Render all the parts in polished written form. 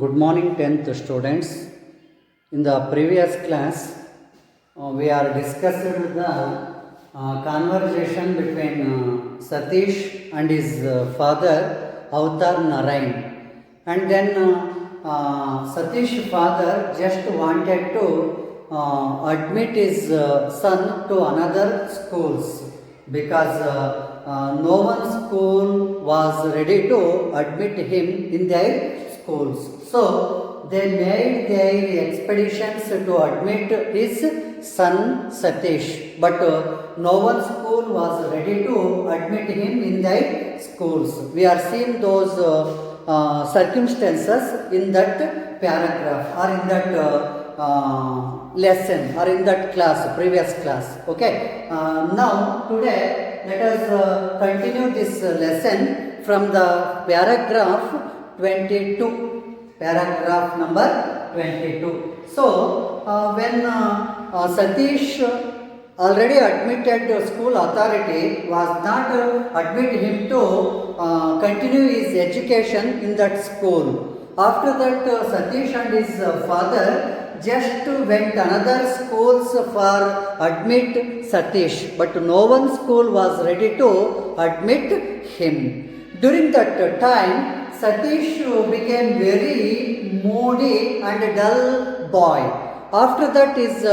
Good morning, 10th students. In the previous class, we are discussing the conversation between Satish and his father, Avatar Narayan. And then Satish's father just wanted to admit his son to another schools because no one school was ready to admit him in their schools. So they made their expeditions to admit his son Satish, but no one school was ready to admit him in their schools. We are seeing those circumstances in that paragraph or in that lesson or in that class, previous class. Okay. Now today let us continue this lesson from the paragraph 22. Paragraph number 22. So, when Satish already admitted, school authority was not admit him to continue his education in that school. After that, Satish and his father just went another schools for admit Satish, but no one school was ready to admit him. During that time, Satish became very moody and dull boy. After that, his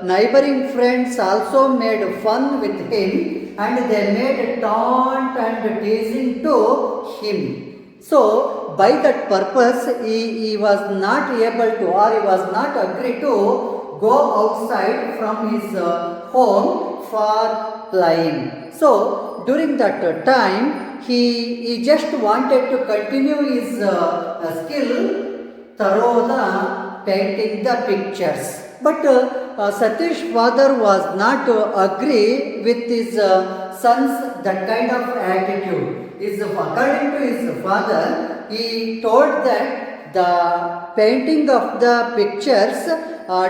neighboring friends also made fun with him and they made taunt and teasing to him. So, by that purpose, he was not able to or he was not agree to go outside from his home for playing. So, during that time, he just wanted to continue his skill through the painting the pictures. But Satish's father was not agree with his son's that kind of attitude. According to his father, he told that the painting of the pictures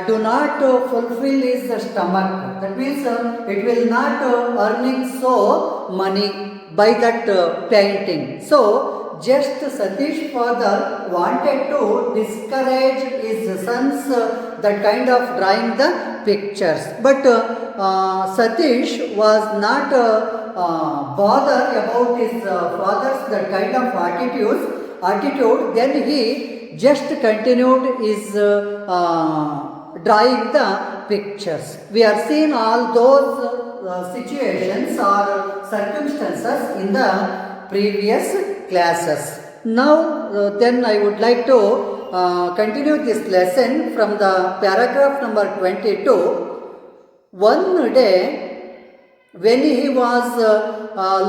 do not fulfill his stomach. That means it will not earning so money by that painting. So, just Satish's father wanted to discourage his sons that kind of drawing the pictures. But Satish was not bothered about his father's that kind of attitude. Then he just continued his drawing the pictures. We are seeing all those situations or circumstances in the previous classes. Now then I would like to continue this lesson from the paragraph number 22. One day when he was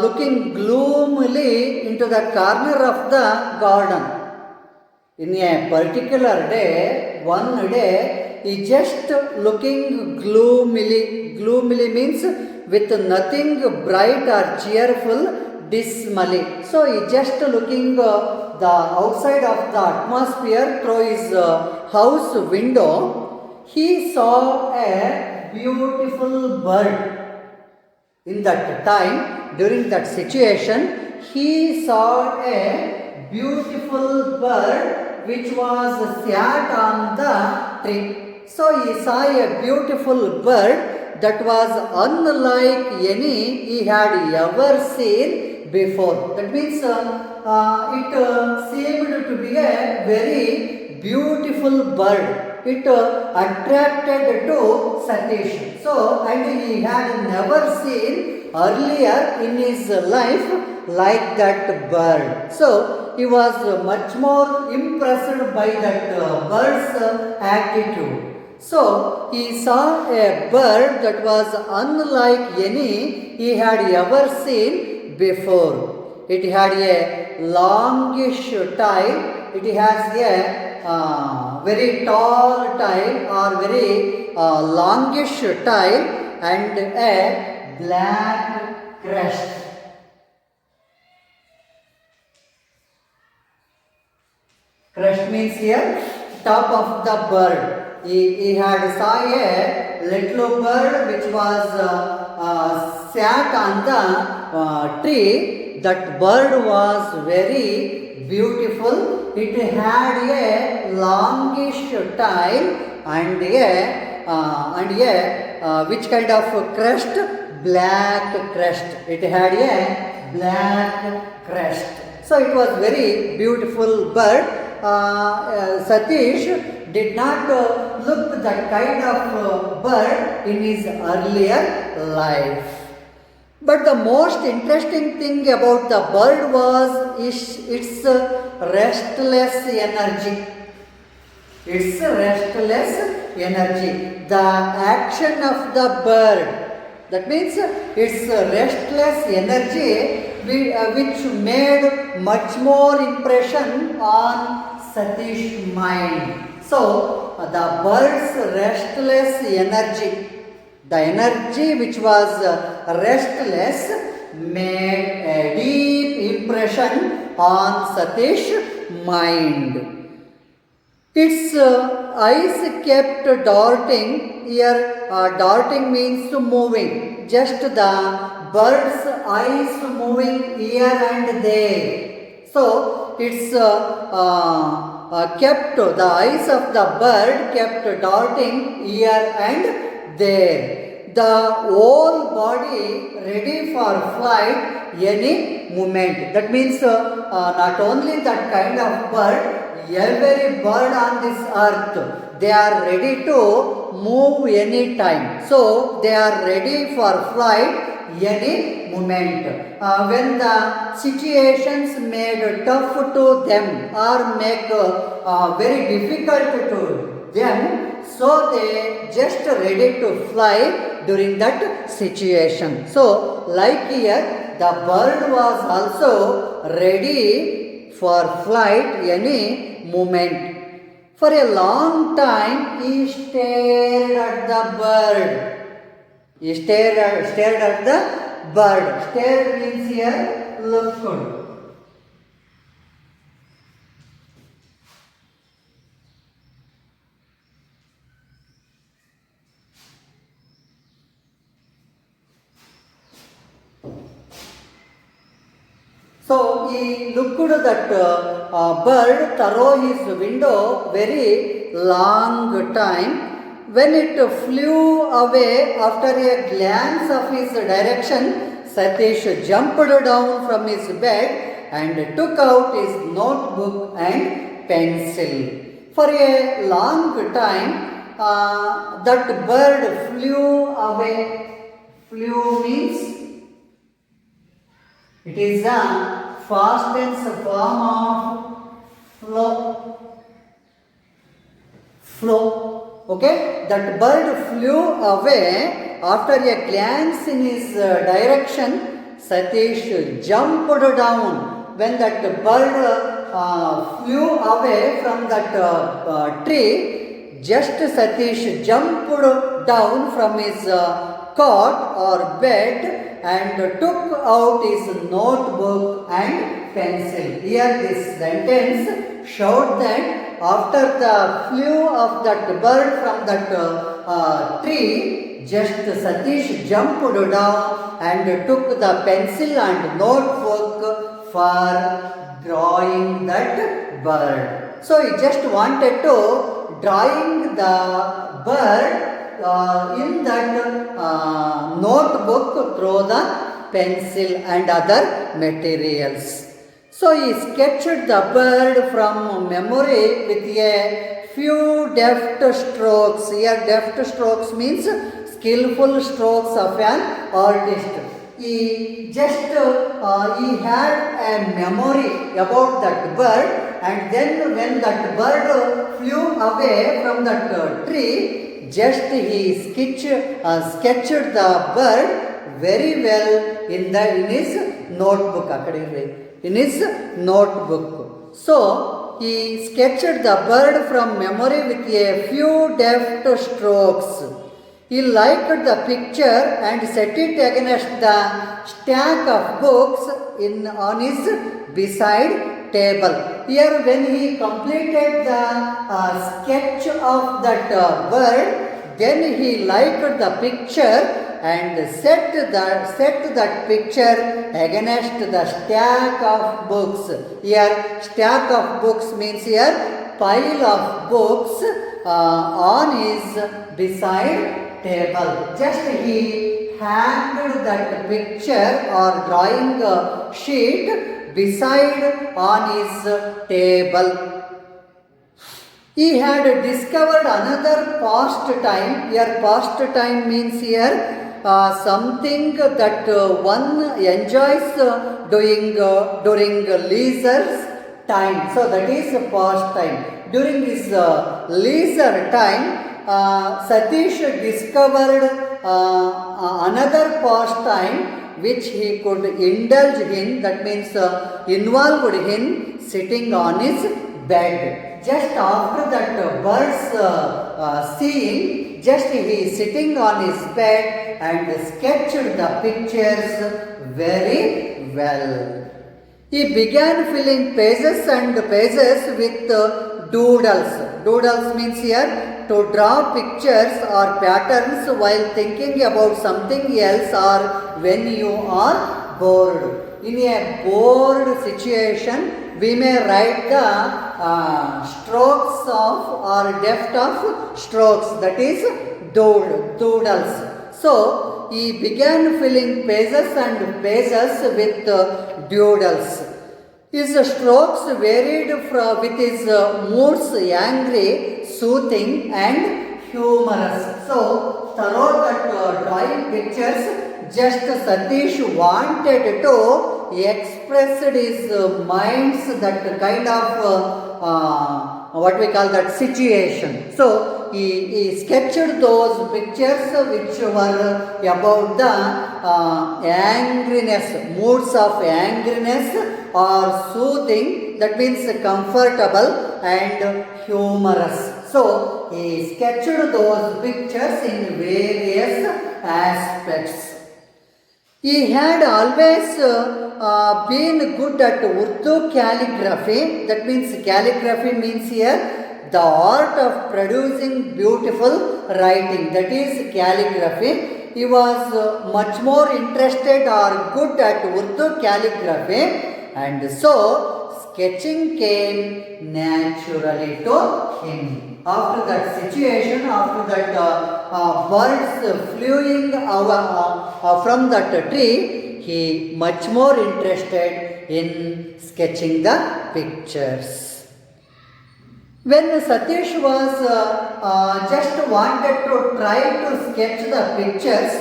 looking gloomily into the corner of the garden, in a particular day, one day, he just looking gloomily. Gloomily means with nothing bright or cheerful, dismally. So he just looking the outside of the atmosphere through his house window. He saw a beautiful bird. In that time, during that situation, he saw a beautiful bird which was sat on the tree. So he saw a beautiful bird that was unlike any he had ever seen before. That means it seemed to be a very beautiful bird. It attracted to Satish. So, and he had never seen earlier in his life like that bird. So, he was much more impressed by that bird's attitude. So, he saw a bird that was unlike any he had ever seen before. It had a longish tail. It has a very tall tail or very longish tail and a black crest. Crest means here top of the bird. He had saw a little bird which was sat on the tree. That bird was very beautiful. It had a longish tail and which kind of crest? Black crest. It had a black crest. So it was very beautiful bird. Satish did not look that kind of bird in his earlier life. But the most interesting thing about the bird was its restless energy. Its restless energy. The action of the bird. That means its restless energy which made much more impression on Satish's mind. So, the bird's restless energy, the energy which was restless, made a deep impression on Satish's mind. Its eyes kept darting. Here, darting means moving. Just the bird's eyes moving here and there. So, it's kept, the eyes of the bird kept darting here and there. The whole body ready for flight any moment. That means not only that kind of bird, every bird on this earth, they are ready to move any time. So, they are ready for flight any moment. When the situations made tough to them or make very difficult to them, so they just ready to fly during that situation. So, like here, the bird was also ready for flight any moment. For a long time, he stared at the bird. He stared at the bird. Stared means here, looked. So he looked at that bird through his window very long time. When it flew away after a glance of his direction, Satish jumped down from his bed and took out his notebook and pencil. For a long time, that bird flew away. Flew means it is a past tense form of flow. Flow. Okay? That bird flew away after a glance in his direction. Satish jumped down. When that bird flew away from that tree, just Satish jumped down from his cot or bed and took out his notebook and pencil. Here this sentence showed that after the flew of that bird from that tree, just Satish jumped down and took the pencil and notebook for drawing that bird. So he just wanted to drawing the bird in that notebook through the pencil and other materials. So he sketched the bird from memory with a few deft strokes. Here deft strokes means skillful strokes of an artist. He just he had a memory about that bird, and then when that bird flew away from that tree, just he sketched the bird very well in his notebook. In his notebook. So he sketched the bird from memory with a few deft strokes. He liked the picture and set it against the stack of books on his beside table. Here when he completed the sketch of that bird, Then he liked the picture and set that picture against the stack of books. Here, stack of books means here pile of books on his beside table. Just he hanged that picture or drawing sheet beside on his table. He had discovered another pastime. Here, pastime means here something that one enjoys doing during leisure time. So that is pastime. During his leisure time, Satish discovered another pastime which he could indulge in. That means involved in sitting on his bed. Just after that bird's scene, just he is sitting on his bed and sketched the pictures very well. He began filling pages and pages with doodles. Doodles means here to draw pictures or patterns while thinking about something else or when you are bored. In a bored situation, we may write the strokes of or depth of strokes, that is doodles. So he began filling pages and pages with doodles. His strokes varied with his moods angry, soothing and humorous. So through that drawing pictures, just Satish wanted to express his minds that kind of what we call that situation. So he sketched those pictures which were about the angriness, moods of angriness or soothing, that means comfortable and humorous. So he sketched those pictures in various aspects. He had always been good at Urdu calligraphy. That means calligraphy means here the art of producing beautiful writing. That is calligraphy. He was much more interested or good at Urdu calligraphy, and so sketching came naturally to him. After that situation, after that birds flying from that tree, he much more interested in sketching the pictures. When Satish was just wanted to try to sketch the pictures,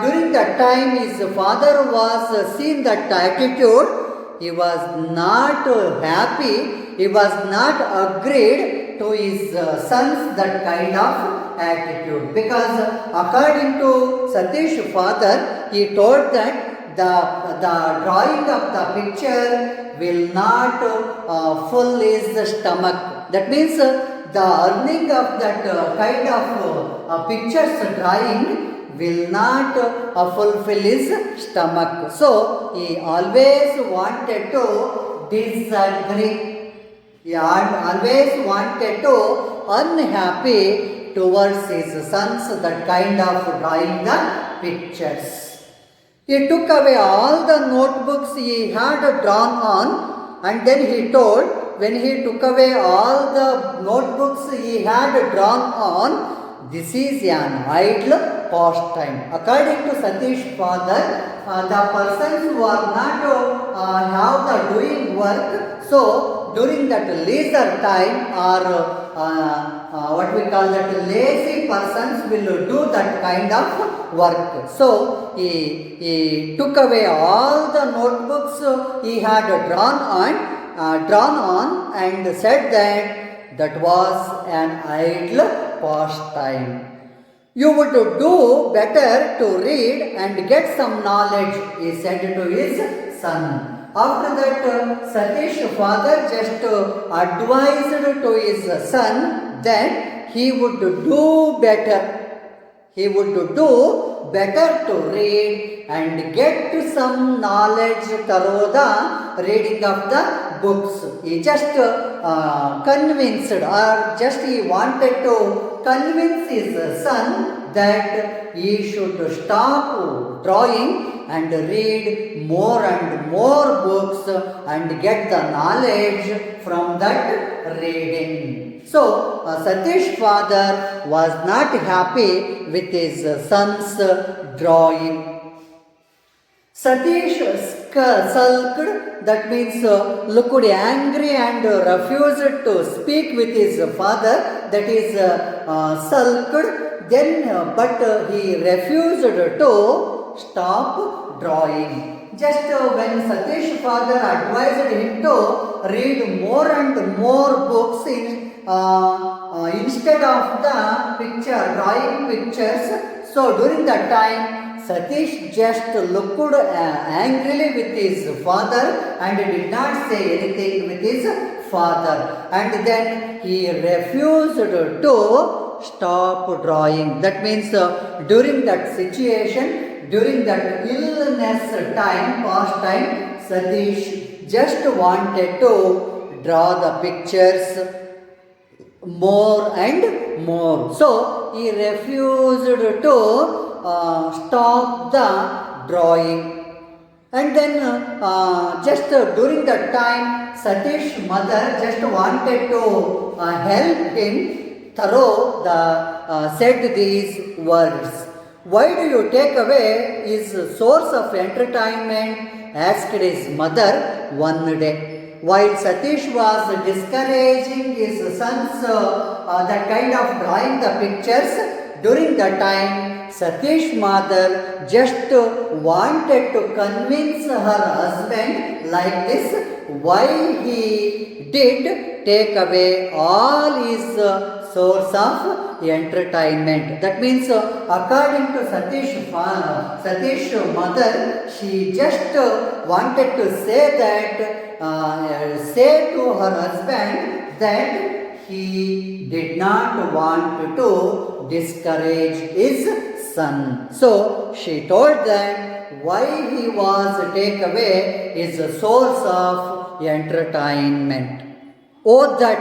during that time his father was seen that attitude. He was not happy, he was not agreed to his son's that kind of attitude, because according to Satish's father, he told that the drawing of the picture will not fill his stomach. That means the earning of that kind of pictures drawing will not fulfill his stomach. So he always wanted to disagree. He always wanted to unhappy towards his sons that kind of drawing the pictures. He took away all the notebooks he had drawn on, and then he told, when he took away all the notebooks he had drawn on, this is an idle pastime. According to Satish's father, the persons who are not have the doing work, so during that leisure time or what we call that lazy persons will do that kind of work. So he took away all the notebooks he had drawn on and said that was an idle pastime. You would do better to read and get some knowledge, he said to his son. After that, Satish's father just advised to his son that he would do better. He would do better to read and get some knowledge through the reading of the books. He just convinced, or just he wanted to convince his son that he should stop drawing and read more and more books and get the knowledge from that reading. So, Satish's father was not happy with his son's drawing. Satish sulked, that means looked angry and refused to speak with his father, that is sulked, then but he refused to stop drawing. Just when Satish's father advised him to read more and more books instead of the drawing pictures, so during that time Satish just looked angrily with his father and did not say anything with his father, and then he refused to stop drawing. That means during that situation, during that illness time, past time, Satish just wanted to draw the pictures more and more. So he refused to stop the drawing. And then just during that time, Satish's mother just wanted to help him through said these words. Why do you take away his source of entertainment? Asked his mother one day. While Satish was discouraging his sons that kind of drawing the pictures, during that time Satish's mother just wanted to convince her husband like this, why he did take away all his source of entertainment. That means according to Satish's mother, she just wanted to say that, say to her husband that he did not want to discourage his son. So she told them why he was take away his source of entertainment. Oh, that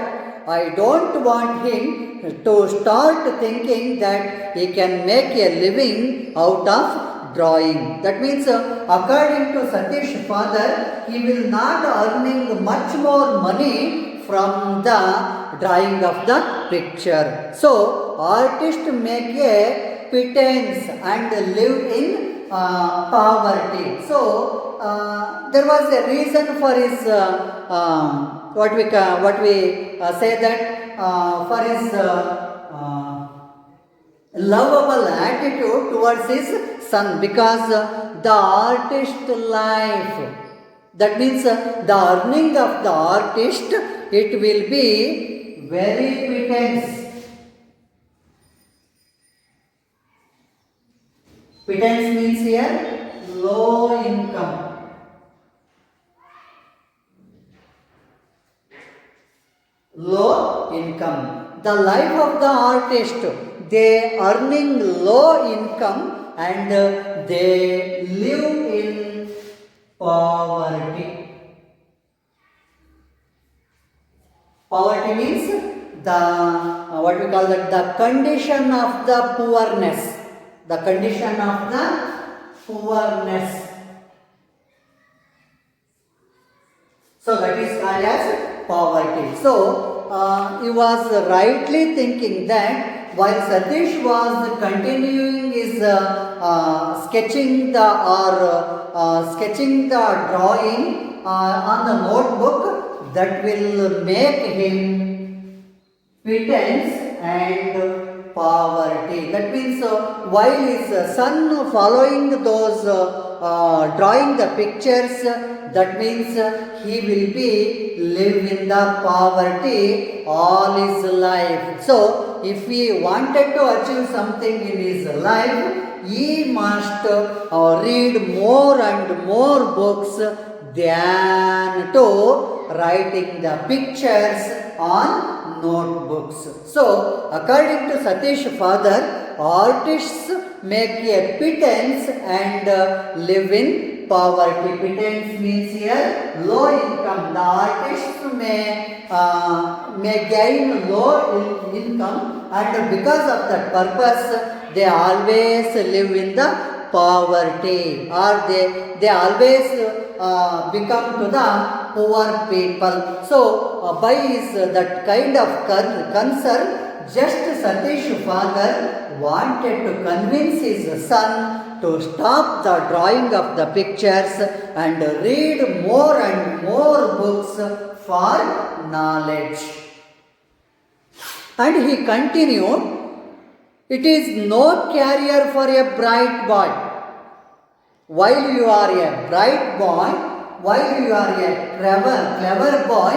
I don't want him to start thinking that he can make a living out of drawing. That means according to Satish's father, he will not earning much more money from the drawing of the picture. So artists make a pretense and live in poverty. So there was a reason for his what we say that for his lovable attitude towards his son, because the artist life, that means the earning of the artist, it will be very pretense. Pittance means here low income. Low income. The life of the artist, they earning low income and they live in poverty. Poverty means the what we call that, the condition of the poorness. The condition of the poorness. So that is called as poverty. So he was rightly thinking that while Satish was continuing his sketching the drawing on the notebook, that will make him pittance and poverty. That means while his son following those drawing the pictures, that means he will be live in the poverty all his life. So if he wanted to achieve something in his life, he must read more and more books than to writing the pictures on notebooks. So according to Satish's father, artists make a pittance and live in poverty. Pittance means here low income. The artists may gain low income and because of that purpose they always live in the poverty, or they always become to the poor people. So by that kind of concern, just Satish father wanted to convince his son to stop the drawing of the pictures and read more and more books for knowledge. And he continued, it is no carrier for a bright boy. While you are a bright boy, while you are a clever boy,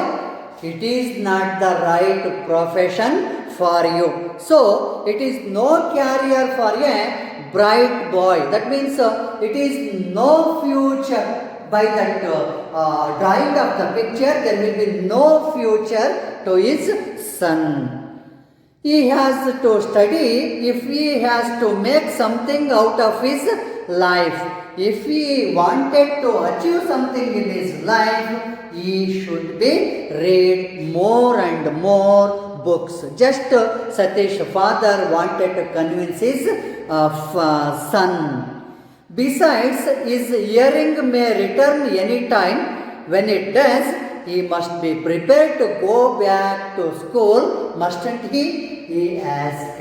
it is not the right profession for you. So, it is no carrier for a bright boy. That means it is no future. By that drawing of the picture, there will be no future to his son. He has to study if he has to make something out of his life. If he wanted to achieve something in his life, he should be read more and more books. Just Satish father wanted to convince his son. Besides, his hearing may return any time. When it does, he must be prepared to go back to school, mustn't he? He asked.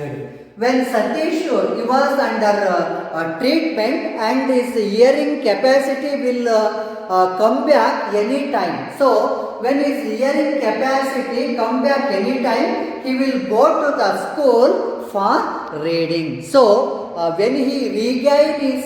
When Satish he was under treatment and his hearing capacity will come back any time. So, when his hearing capacity come back any time, he will go to the school for reading. So, when he regain his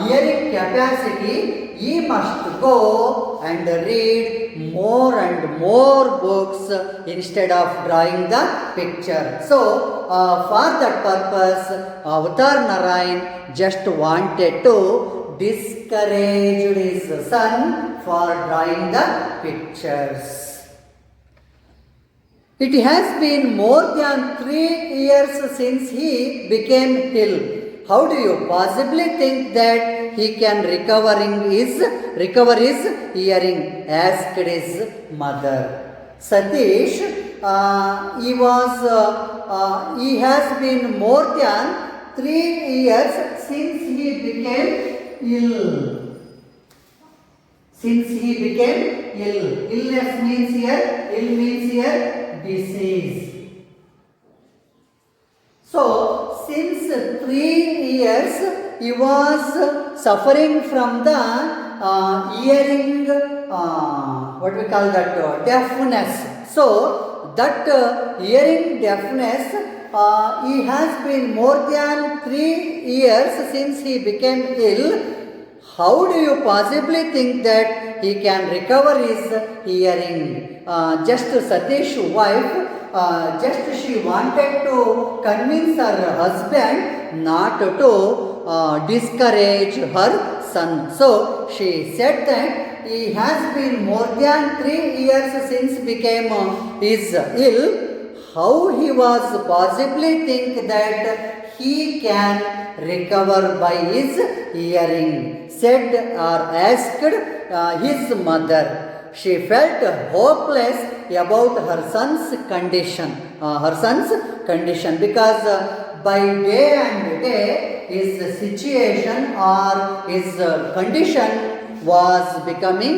hearing capacity, he must go and read more and more books instead of drawing the picture. So, for that purpose, Avatar Narayan just wanted to discourage his son for drawing the pictures. It has been more than 3 years since he became ill. How do you possibly think that he can recover his hearing? Asked his mother. Satish, he has been more than 3 years since he became ill. Since he became ill. Illness means here, ill means here, disease. So, since 3 years he was suffering from the hearing, what we call that, deafness. So, that hearing deafness, he has been more than 3 years since he became ill. How do you possibly think that he can recover his hearing? Just Satish's wife, just she wanted to convince her husband not to discourage her son. So she said that he has been more than 3 years since became is ill. How he was possibly think that he can recover by his hearing? Said or asked his mother. She felt hopeless about her son's condition. Because by day and day his situation or his condition was becoming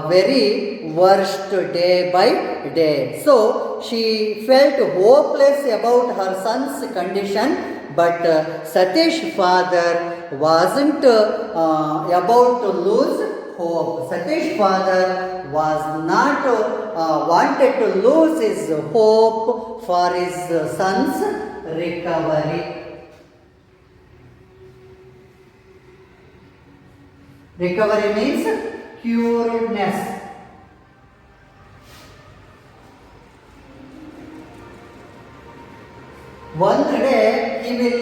very worst day by day. So she felt hopeless about her son's condition. But Satish's father wasn't about to lose hope. Satish's father was not wanted to lose his hope for his son's recovery. Recovery means curedness. One day he will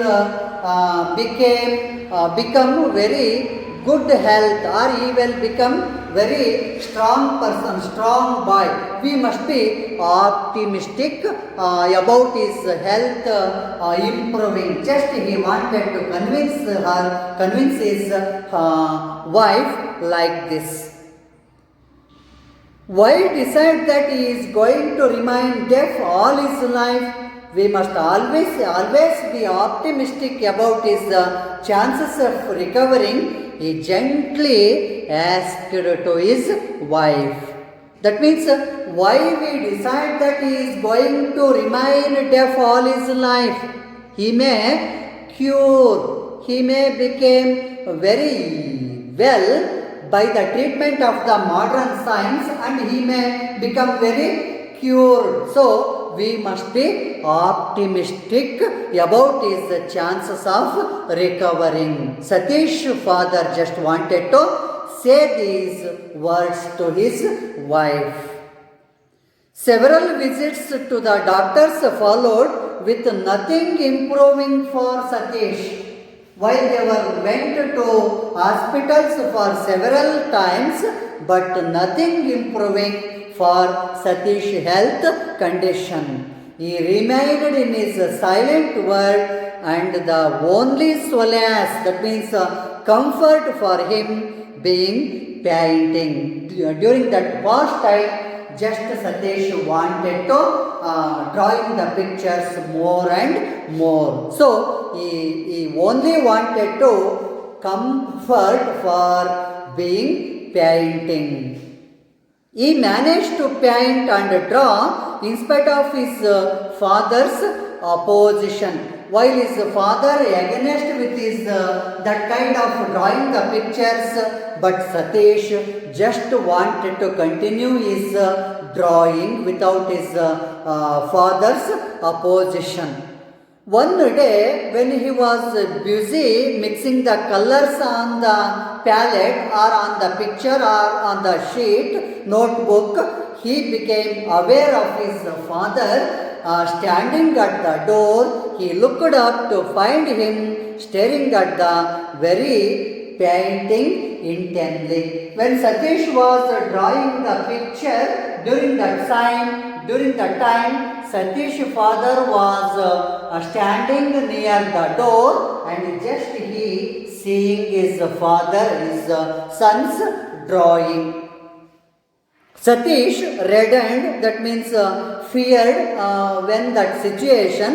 become very good health, or he will become very strong person, strong boy. We must be optimistic about his health improving. Just he wanted to convince his wife like this. Why decide that he is going to remain deaf all his life? we must always be optimistic about his chances of recovering. He gently asked to his wife. That means why we decide that he is going to remain deaf all his life. He may cure, he may become very well by the treatment of the modern science, and he may become very cured. So we must be optimistic about his chances of recovering. Satish's father just wanted to say these words to his wife. Several visits to the doctors followed with nothing improving for Satish. While they went to hospitals for several times, but nothing improving for Satish's health condition. He remained in his silent world, and the only solace, that means comfort for him, being painting. During that past time, just Satish wanted to drawing the pictures more and more. So he only wanted to comfort for being painting. He managed to paint and draw in spite of his father's opposition. While his father against with his that kind of drawing the pictures, but Satish just wanted to continue his drawing without his father's opposition. One day, when he was busy mixing the colors on the palette or on the picture or on the sheet notebook, he became aware of his father standing at the door. He looked up to find him staring at the very painting intently. When Satish was drawing the picture, during that time, Satish's father was standing near the door, and just he seeing his son's drawing. Satish reddened, that means feared when that situation,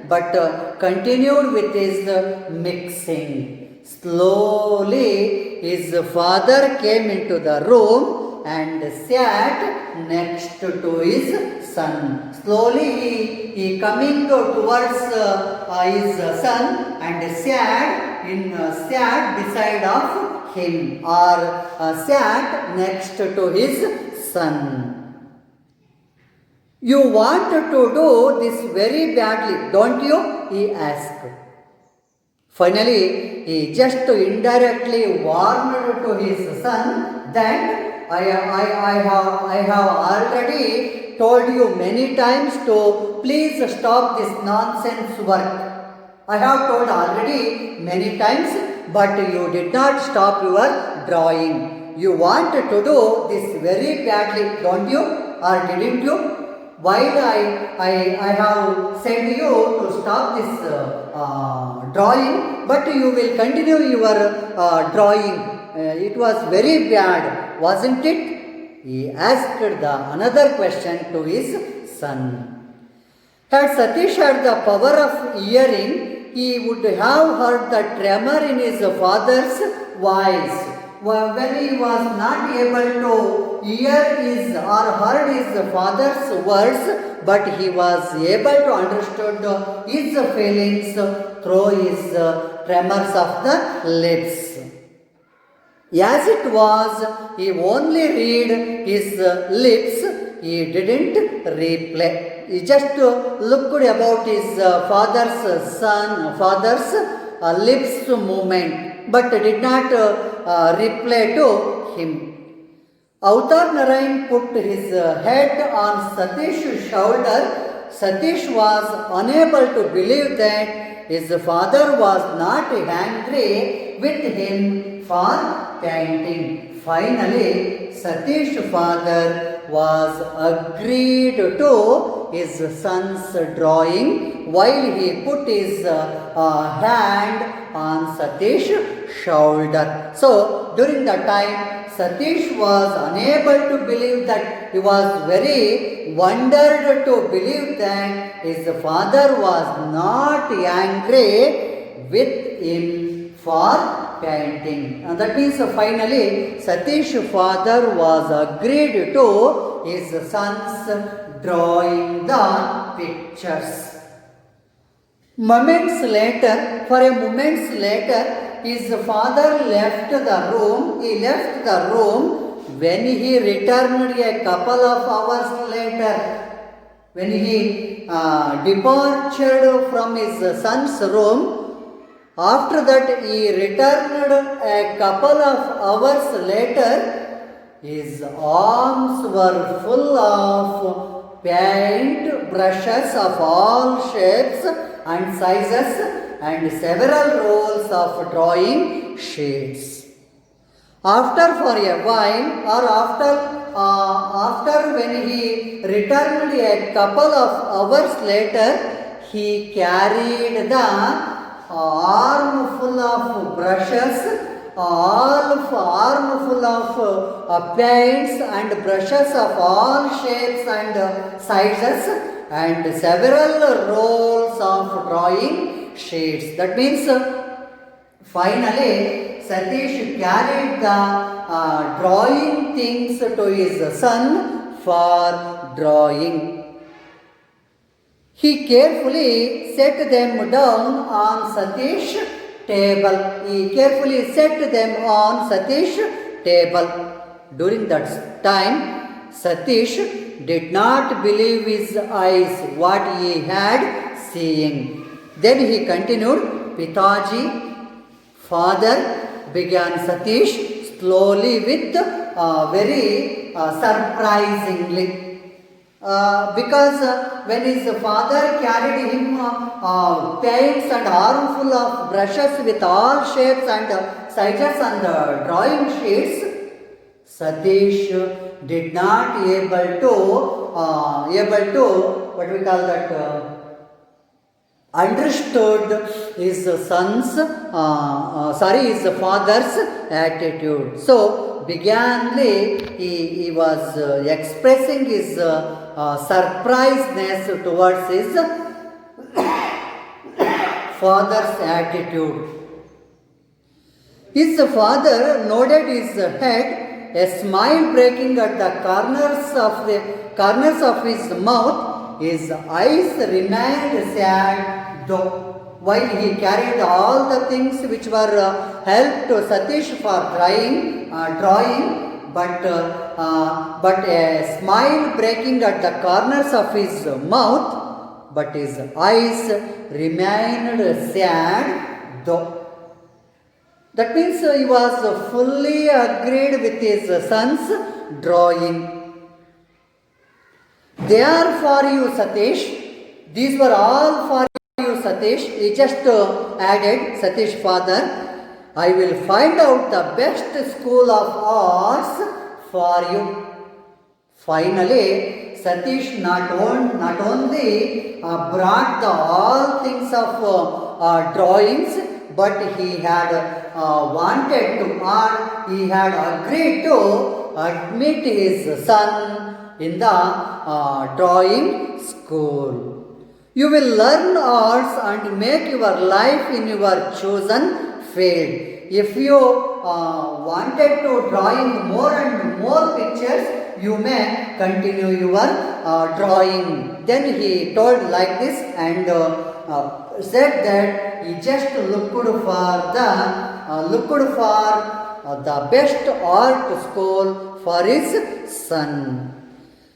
but continued with his mixing. Slowly, his father came into the room and sat next to his son. Slowly, he coming towards his son and sat beside of him, or sat next to his son. You want to do this very badly, don't you? He asked. Finally, he just indirectly warned to his son that I have already told you many times to please stop this nonsense work. I have told already many times, but you did not stop your drawing. You want to do this very badly, don't you? Or didn't you? While I have said you to stop this drawing, but you will continue your drawing. It was very bad, wasn't it? He asked another question to his son. Had Satish had the power of hearing, he would have heard the tremor in his father's voice. When he was not able to hear his or heard his father's words, but he was able to understand his feelings through his tremors of the lips. As it was, he only read his lips, he didn't reply. He just looked about his father's lips movement, but did not reply to him. Avtar Narayan put his head on Satish's shoulder. Satish was unable to believe that his father was not angry with him for painting. Finally, Satish's father was agreed to his son's drawing while he put his hand on Satish's shoulder. So, during that time, Satish was unable to believe that, he was very wondered to believe that his father was not angry with him for painting. And that means finally Satish's father was agreed to his son's drawing the pictures. Moments later, for a moments later, his father left the room. He left the room. When he returned a couple of hours later, when he departed from his son's room, after that he returned a couple of hours later, his arms were full of paint brushes of all shapes and sizes and several rolls of drawing sheets. After for a while, or after when he returned a couple of hours later, he carried the armful of brushes, armful of paints and brushes of all shapes and sizes and several rolls of drawing sheets. That means finally Satish carried the drawing things to his son for drawing. He carefully set them down on Satish's table. He carefully set them on Satish's table. During that time, Satish did not believe his eyes what he had seen. Then he continued, Pitaji, father, began Satish slowly with very surprisingly. Because when his father carried him paints and armful of brushes with all shapes and sizes and drawing sheets, Satish did not able to what we call that understood his son's his father's attitude. So beganly he was expressing his surprisedness towards his father's attitude. His father nodded his head, a smile breaking at the corners of his mouth. His eyes remained sad though, while he carried all the things which were helped to Satish for drawing, but a smile breaking at the corners of his mouth, but his eyes remained sad though. That means he was fully agreed with his son's drawing. They are for you, Satish. These were all for you, Satish. He just added, Satish father, I will find out the best school of arts for you. Finally, Satish not only brought the all things of drawings, but he had wanted to he had agreed to admit his son in the drawing school. You will learn arts and make your life in your chosen field. If you wanted to drawing more and more pictures, you may continue your drawing. Then he told like this and said that he just looked for the best art school for his son.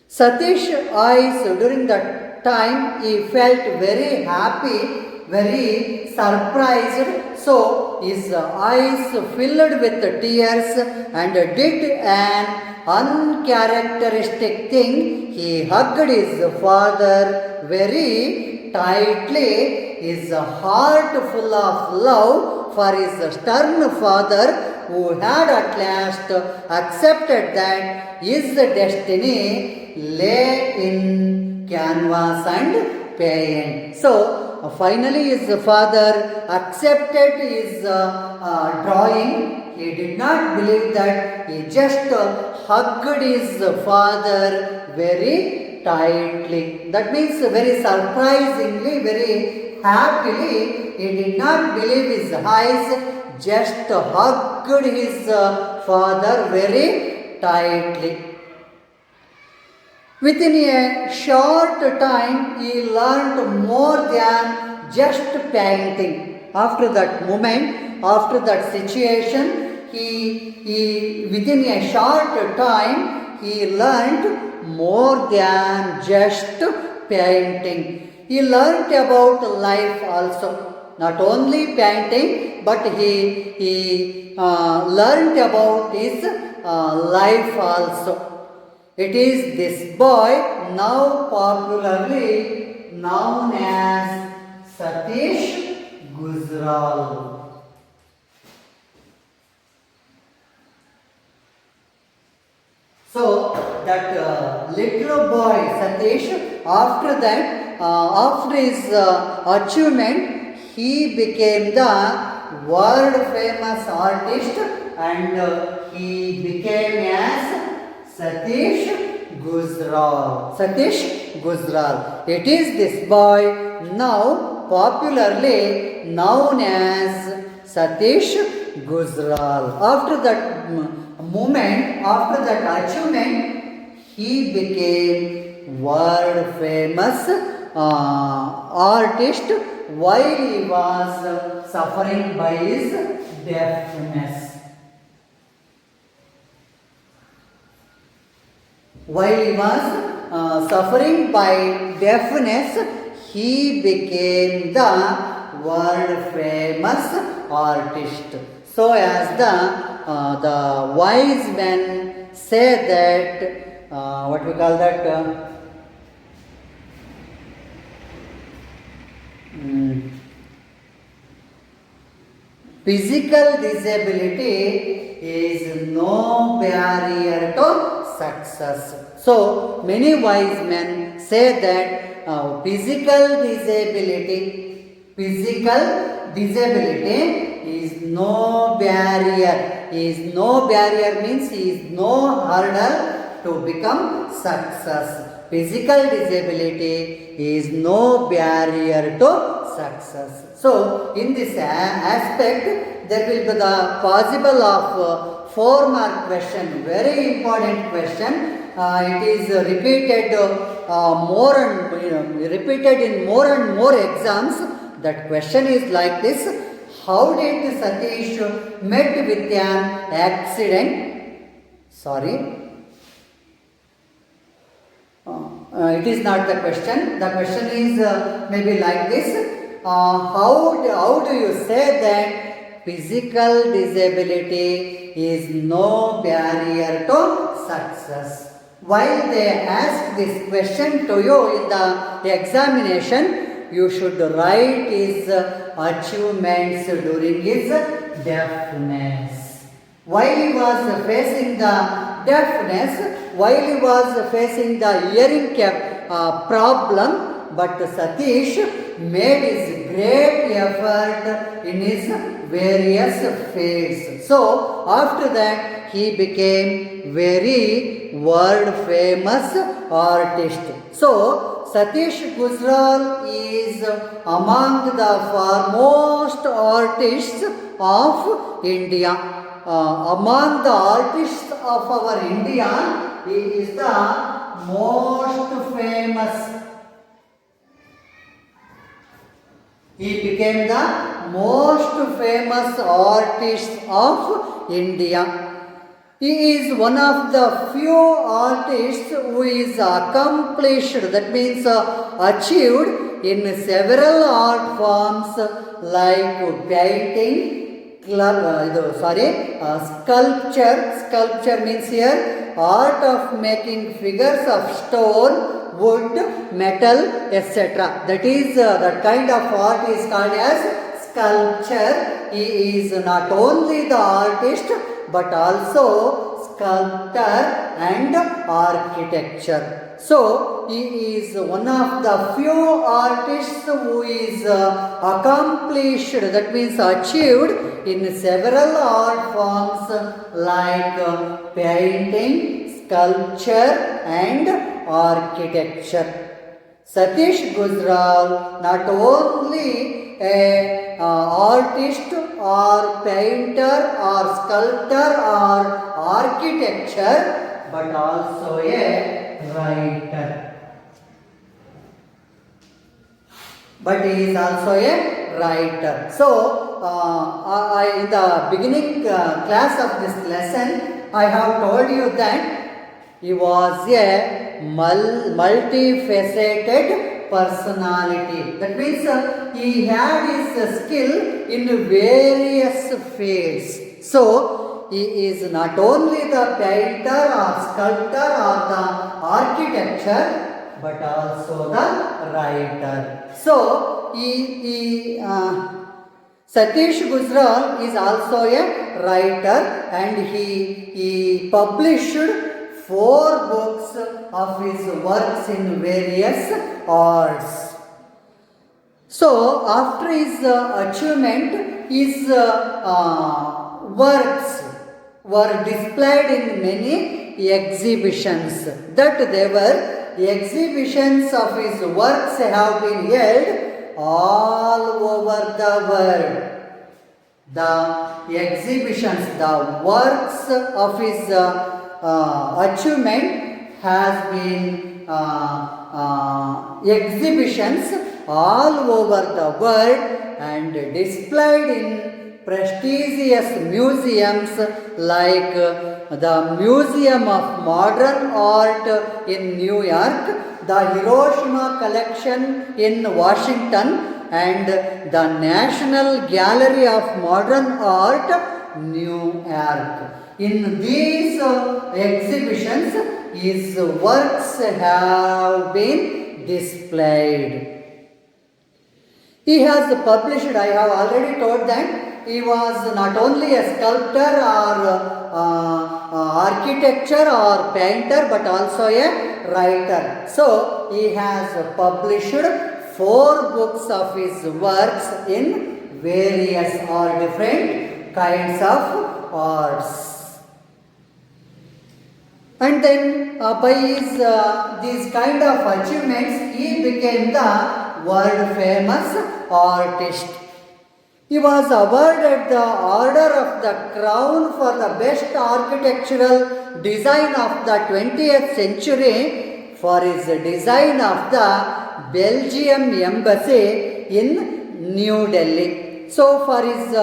Satish's eyes during that time, he felt very happy, very surprised. So his eyes filled with tears and did an uncharacteristic thing. He hugged his father very tightly, his heart full of love for his stern father, who had at last accepted that his destiny lay in canvas and paint. So finally his father accepted his drawing. he did not believe that. He just hugged his father very tightly. That means very surprisingly, very happily, he did not believe his eyes, just hugged his father very tightly. Within a short time, he learned more than just painting. After that moment, after that situation, within a short time, he learned more than just painting. He learned about life also. Not only painting, but he learned about his life also. It is this boy now popularly known as Satish Gujral. So that little boy Satish, after that, after his achievement, he became the world famous artist, and he became as Satish Gujral. Satish Gujral. It is this boy now popularly known as Satish Gujral. After that moment, after that achievement, he became world famous artist while he was suffering by his deafness. While he was suffering by deafness, he became the world famous artist. So as the wise men say that, what we call that, physical disability is no barrier to success. So many wise men say that physical disability is no barrier. Means is no hurdle to become success. Physical disability is no barrier to success. So in this aspect, there will be the possible of 4-mark question, very important question. It is repeated repeated in more and more exams. That question is like this: how did Satish met with an accident? Sorry, it is not the question. The question is maybe like this: how do you say that physical disability is no barrier to success? While they ask this question to you in the examination, you should write his achievements during his deafness. While he was facing the deafness, while he was facing the hearing problem, but Satish made his great effort in his various fields. So after that, he became very world famous artist. So Satish Gujral is among the foremost artists of India. Among the artists of our India, he is the most famous. He became the most famous artist of India. He is one of the few artists who is accomplished, that means achieved in several art forms like painting, sculpture. Sculpture means here art of making figures of stone, wood, metal, etc. That is that kind of art is called as sculpture. He is not only the artist but also sculptor and architecture. So he is one of the few artists who is accomplished, that means achieved in several art forms like painting, sculpture and architecture. Satish Gujral not only a artist or painter or sculptor or architecture, but also a writer. But he is also a writer. So, in the beginning class of this lesson, I have told you that he was a multifaceted personality. That means he had his skill in various fields. So, he is not only the painter or sculptor or the architecture, but also the writer. So, Satish Gujral is also a writer, and he published 4 books of his works in various arts. So, after his achievement, his works were displayed in many exhibitions. That they were exhibitions of his works have been held all over the world. The exhibitions, the works of his achievement has been exhibitions all over the world and displayed in prestigious museums like the Museum of Modern Art in New York, the Hiroshima Collection in Washington, and the National Gallery of Modern Art, New York. In these exhibitions, his works have been displayed. He has published, I have already told that he was not only a sculptor or architecture or painter, but also a writer. So, he has published 4 books of his works in various or different kinds of arts. And then by his these kind of achievements, he became the world famous artist. He was awarded the Order of the Crown for the best architectural design of the 20th century for his design of the Belgium Embassy in New Delhi. So, for his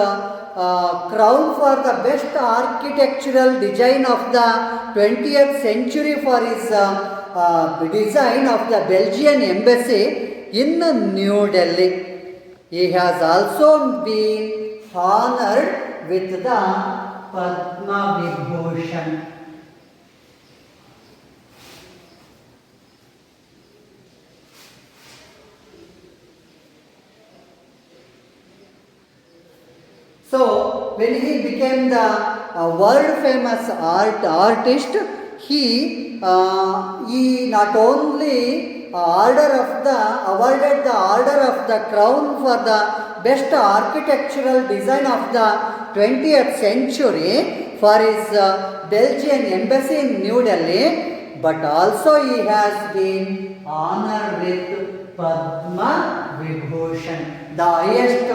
crown for the best architectural design of the 20th century for his design of the Belgian Embassy in New Delhi. He has also been honored with the Padma Vibhushan. So, when he became the world famous artist, he not only awarded the Order of the Crown for the best architectural design of the 20th century for his Belgian Embassy in New Delhi, but also he has been honored with Padma Vibhushan, the highest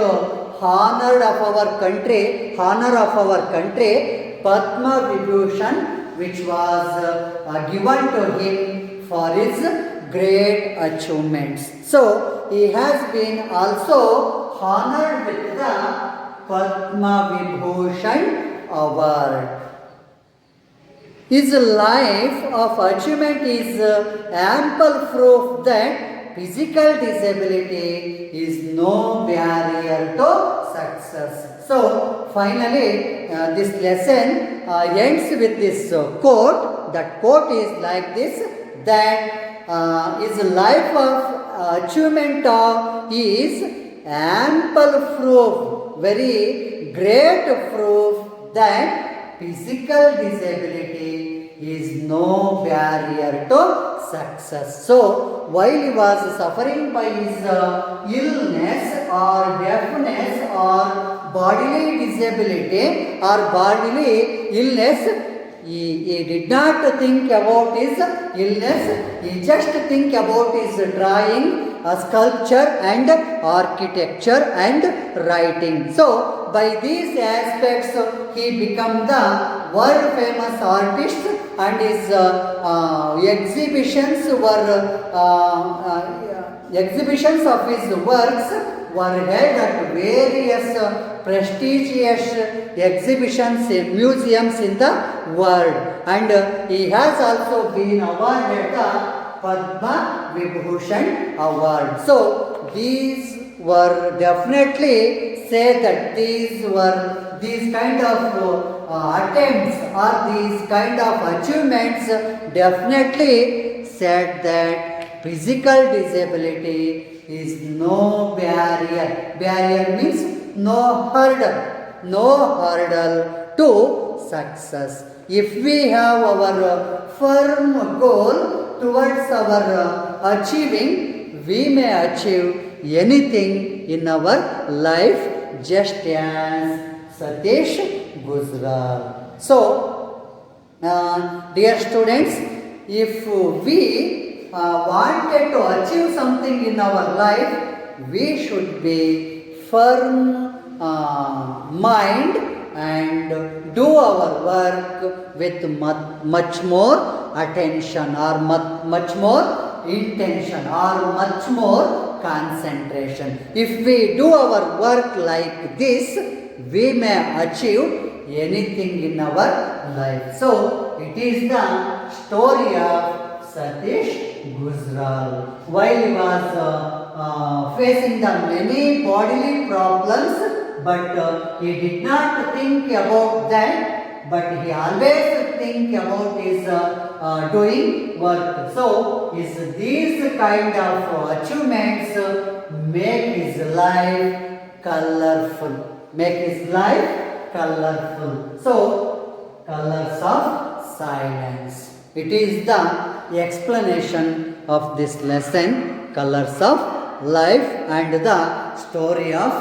honor of our country, Padma Vibhushan, which was given to him for his great achievements. So, he has been also honored with the Padma Vibhushan award. His life of achievement is ample proof that physical disability is no barrier to success. So, finally, this lesson ends with this quote. That quote is like this, that his life of achievement is ample proof, very great proof that physical disability is no barrier to success. So, while he was suffering by his illness or deafness or bodily disability or bodily illness, he did not think about his illness, he just think about his drawing, sculpture and architecture and writing. So, by these aspects, he became the world famous artist and his exhibitions of his works were held at various prestigious exhibitions in museums in the world, and he has also been awarded the Padma Vibhushan Award. So these were definitely say that these kind of attempts or these kind of achievements definitely said that physical disability is no barrier. Barrier means no hurdle to success. If we have our firm goal towards our achieving, we may achieve anything in our life, just as Satish Gujral. So, dear students, if we wanted to achieve something in our life, we should be firm mind and do our work with much more attention or much more intention or much more concentration. If we do our work like this, we may achieve anything in our life. So, it is the story of Satish Gujral. While he was facing the many bodily problems, but he did not think about that, but he always think about his doing work. So, these kind of achievements make his life colorful. Make his life colorful. So, colors of silence. It is the explanation of this lesson, colors of life, and the story of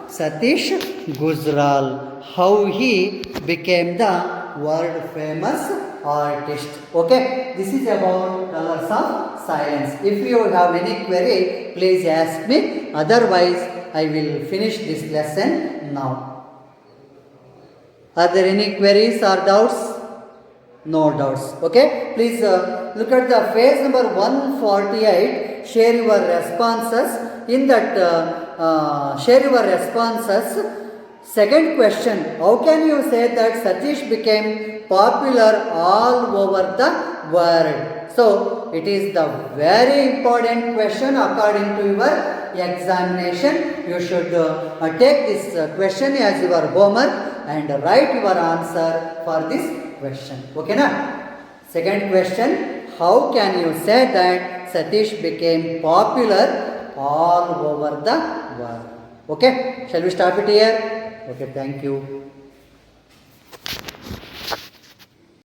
Satish Gujral, how he became the world famous artist. Okay, this is about colors of silence. If you have any query, please ask me. Otherwise, I will finish this lesson now. Are there any queries or doubts? No doubts. Okay, please look at the page number 148. Share your responses. In that, share your responses. Second question: how can you say that Satish became popular all over the world? So, it is the very important question according to your examination. You should take this question as your homework and write your answer for this question. Okay, na? Second question: how can you say that Satish became popular all over the world? Okay, shall we stop it here? Okay, thank you.